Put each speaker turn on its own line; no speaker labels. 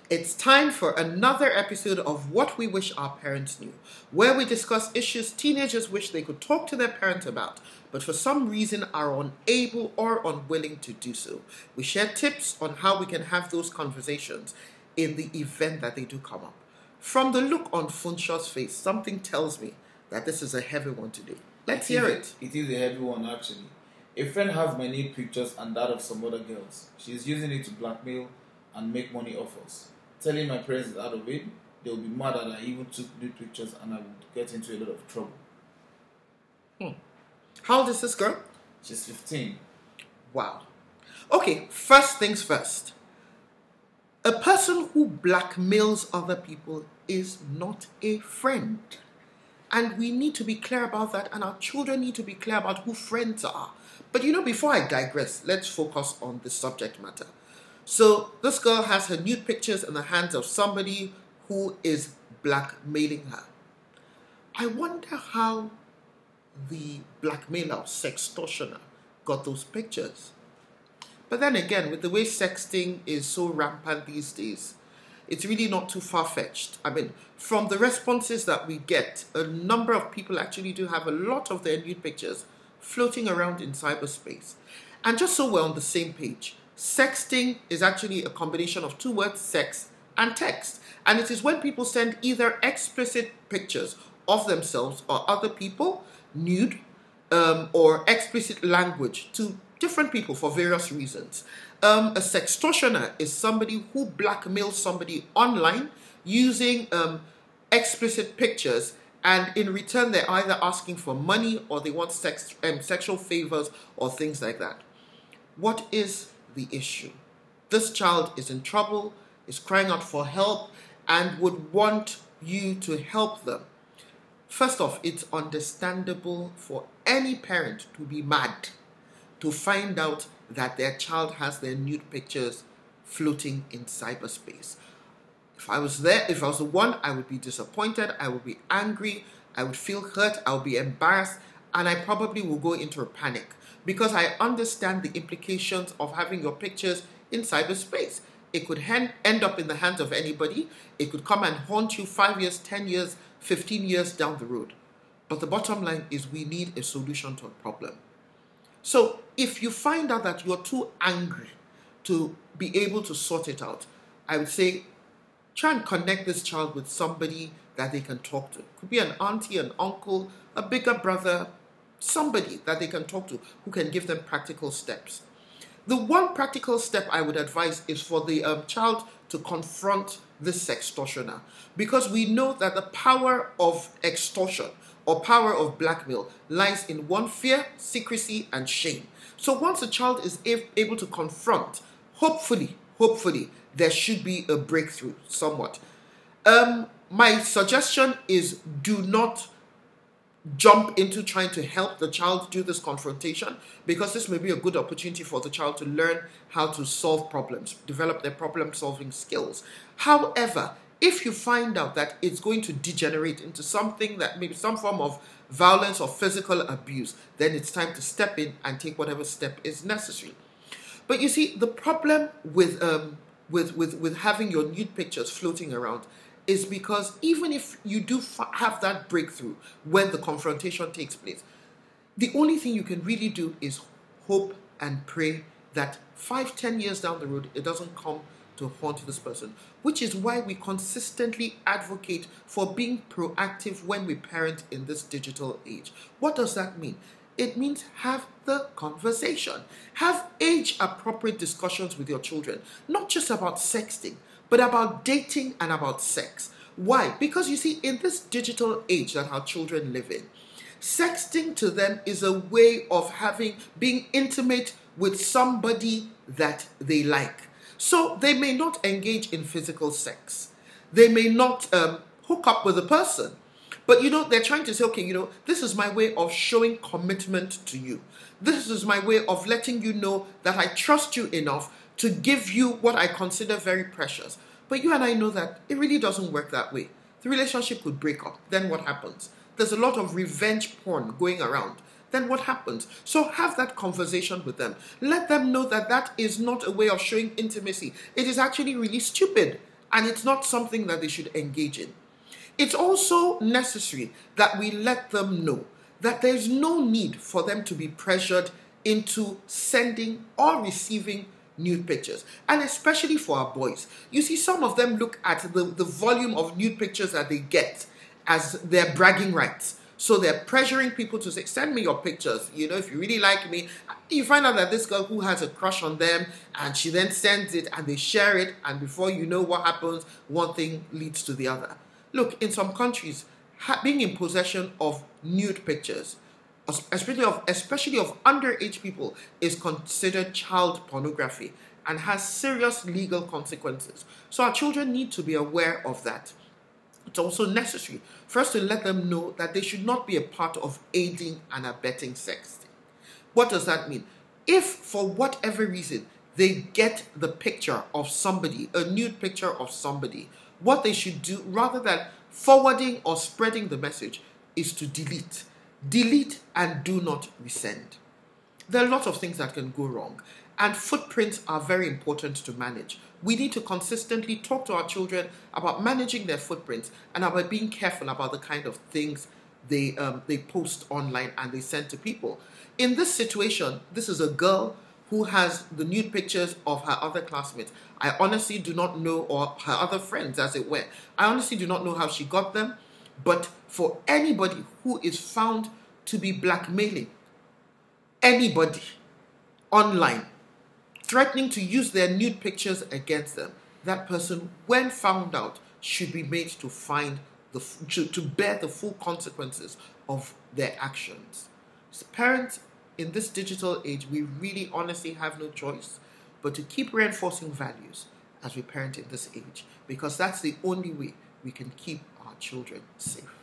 It's time for another episode of What We Wish Our Parents Knew, where we discuss issues teenagers wish they could talk to their parents about, but for some reason are unable or unwilling to do so. We share tips on how we can have those conversations in the event that they do come up. From the look on Funshaw's face, something tells me that this is a heavy one today. Let's hear it.
It is a heavy one, actually. A friend has my nude pictures and that of some other girls. She's using it to blackmail and make money off us. Telling my parents is out of it, they'll be mad that I even took nude pictures and I would get into a lot of trouble.
How old is this girl?
She's 15.
Wow. Okay, first things first. A person who blackmails other people is not a friend. And we need to be clear about that, and our children need to be clear about who friends are. But before I digress, let's focus on the subject matter. So this girl has her nude pictures in the hands of somebody who is blackmailing her. I wonder how the blackmailer, sextortioner, got those pictures. But then again, with the way sexting is so rampant these days, it's really not too far-fetched. I mean, from the responses that we get, a number of people actually do have a lot of their nude pictures floating around in cyberspace. And just so we're on the same page, sexting is actually a combination of two words, sex and text. And it is when people send either explicit pictures of themselves or other people, nude, or explicit language to different people for various reasons. A sextortioner is somebody who blackmails somebody online using explicit pictures, and in return they're either asking for money or they want sexual favors or things like that. What is the issue? This child is in trouble, is crying out for help, and would want you to help them. First off, it's understandable for any parent to be mad to find out that their child has their nude pictures floating in cyberspace. If I was there, if I was the one, I would be disappointed, I would be angry, I would feel hurt, I would be embarrassed, and I probably will go into a panic because I understand the implications of having your pictures in cyberspace. It could end up in the hands of anybody. It could come and haunt you 5 years, 10 years, 15 years down the road. But the bottom line is we need a solution to a problem. So if you find out that you're too angry to be able to sort it out, I would say try and connect this child with somebody that they can talk to. It could be an auntie, an uncle, a bigger brother, somebody that they can talk to who can give them practical steps. The one practical step I would advise is for the child to confront this sextortioner, because we know that the power of extortion or power of blackmail lies in one, fear, secrecy, and shame. So once a child is able to confront, hopefully, there should be a breakthrough somewhat. My suggestion is do not jump into trying to help the child do this confrontation, because this may be a good opportunity for the child to learn how to solve problems, develop their problem-solving skills. However, if you find out that it's going to degenerate into something that maybe some form of violence or physical abuse, then it's time to step in and take whatever step is necessary. But you see, the problem with having your nude pictures floating around is because even if you do have that breakthrough when the confrontation takes place, the only thing you can really do is hope and pray that 5-10 years down the road, it doesn't come to haunt this person, which is why we consistently advocate for being proactive when we parent in this digital age. What does that mean? It means have the conversation. Have age-appropriate discussions with your children, not just about sexting, but about dating and about sex. Why? Because you see, in this digital age that our children live in, sexting to them is a way of being intimate with somebody that they like. So they may not engage in physical sex. They may not hook up with a person. But they're trying to say, okay, this is my way of showing commitment to you. This is my way of letting you know that I trust you enough to give you what I consider very precious. But you and I know that it really doesn't work that way. The relationship could break up. Then what happens? There's a lot of revenge porn going around. Then what happens? So have that conversation with them. Let them know that that is not a way of showing intimacy. It is actually really stupid and it's not something that they should engage in. It's also necessary that we let them know that there's no need for them to be pressured into sending or receiving nude pictures, and especially for our boys. You see, some of them look at the volume of nude pictures that they get as their bragging rights. So they're pressuring people to say, send me your pictures. You know, if you really like me. You find out that this girl who has a crush on them, and she then sends it and they share it, and before you know what happens, one thing leads to the other. Look, in some countries, being in possession of nude pictures, especially of underage people, is considered child pornography and has serious legal consequences. So our children need to be aware of that. It's also necessary for us to let them know that they should not be a part of aiding and abetting sexting. What does that mean? If for whatever reason they get the picture of somebody, a nude picture of somebody, what they should do, rather than forwarding or spreading the message, is to delete. Delete and do not resend. There are lots of things that can go wrong, and footprints are very important to manage. We need to consistently talk to our children about managing their footprints and about being careful about the kind of things they post online and they send to people. In this situation, this is a girl who has the nude pictures of her other classmates. I honestly do not know, or her other friends as it were. I honestly do not know how she got them, but for anybody who is found to be blackmailing anybody online, threatening to use their nude pictures against them, that person, when found out, should be made to bear the full consequences of their actions. As parents, in this digital age, we really honestly have no choice but to keep reinforcing values as we parent in this age, because that's the only way we can keep our children safe.